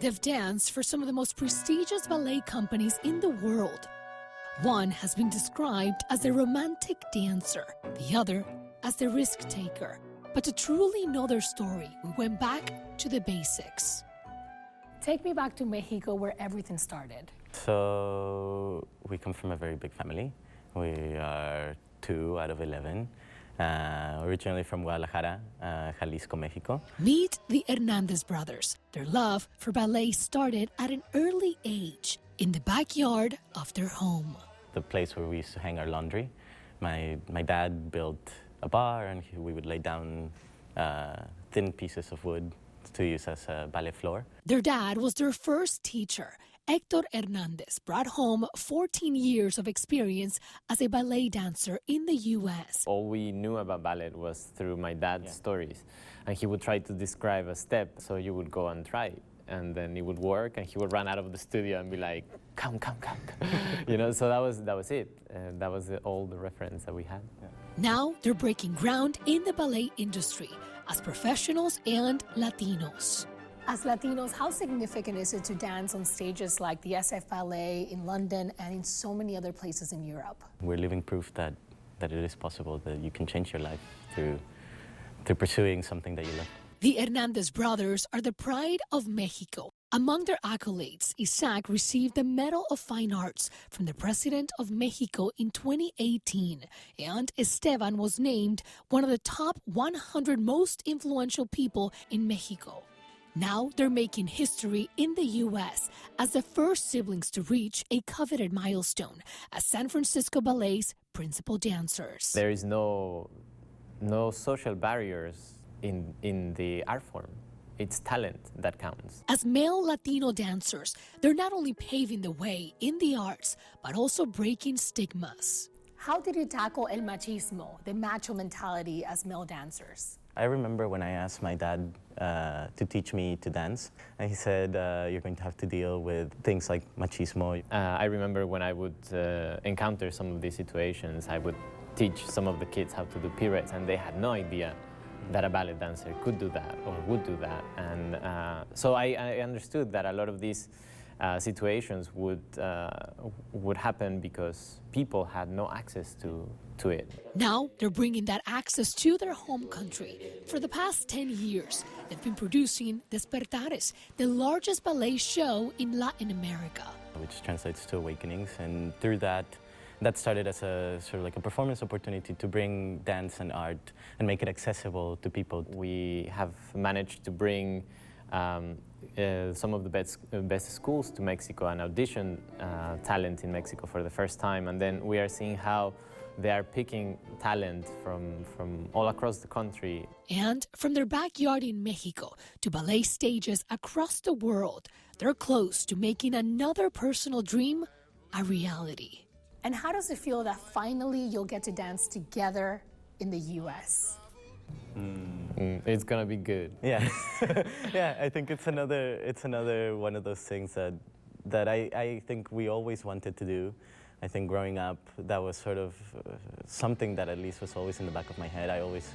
They've danced for some of the most prestigious ballet companies in the world. One has been described as the romantic dancer, the other as the risk taker. But to truly know their story, we went back to the basics. Take me back to Mexico, where everything started. So we come from a very big family. We are 2 out of 11. Originally from Guadalajara, Jalisco, Mexico. Meet the Hernández brothers. Their love for ballet started at an early age in the backyard of their home. The place where we used to hang our laundry. My dad built a bar, and we would lay down thin pieces of wood to use as a ballet floor. Their dad was their first teacher. Héctor Hernández brought home 14 years of experience as a ballet dancer in the U.S. All we knew about ballet was through my dad's stories. And he would try to describe a step, so you would go and try it. And then it would work, and he would run out of the studio and be like, come. You know, so that was it. That was all the reference that we had. Yeah. Now they're breaking ground in the ballet industry as professionals and Latinos. As Latinos, how significant is it to dance on stages like the SF Ballet in London and in so many other places in Europe? We're living proof that it is possible, that you can change your life through pursuing something that you love. The Hernández brothers are the pride of Mexico. Among their accolades, Isaac received the Medal of Fine Arts from the President of Mexico in 2018, and Esteban was named one of the top 100 most influential people in Mexico. Now they're making history in the U.S. as the first siblings to reach a coveted milestone as San Francisco Ballet's principal dancers. There is no social barriers in the art form. It's talent that counts. As male Latino dancers, they're not only paving the way in the arts, but also breaking stigmas. How did you tackle el machismo, the macho mentality as male dancers? I remember when I asked my dad to teach me to dance, and he said, you're going to have to deal with things like machismo. I remember when I would encounter some of these situations, I would teach some of the kids how to do pirouettes, and they had no idea that a ballet dancer could do that or would do that. And so I understood that a lot of these situations would happen because people had no access to it. Now they're bringing that access to their home country. For the past 10 years, they've been producing Despertares, the largest ballet show in Latin America. Which translates to Awakenings, and through that started as a sort of like a performance opportunity to bring dance and art and make it accessible to people. We have managed to bring some of the best schools to Mexico and audition talent in Mexico for the first time, and then we are seeing how they are picking talent from all across the country. And from their backyard in Mexico to ballet stages across the world, they're close to making another personal dream a reality. And how does it feel that finally you'll get to dance together in the U.S.? It's gonna be good. Yeah, yeah. I think it's another one of those things that I think we always wanted to do. I think growing up, that was sort of something that at least was always in the back of my head. I always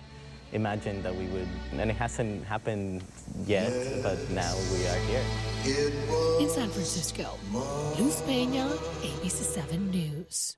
imagined that we would, and it hasn't happened yet, but now we are here. In San Francisco, Luz Pena, ABC 7 News.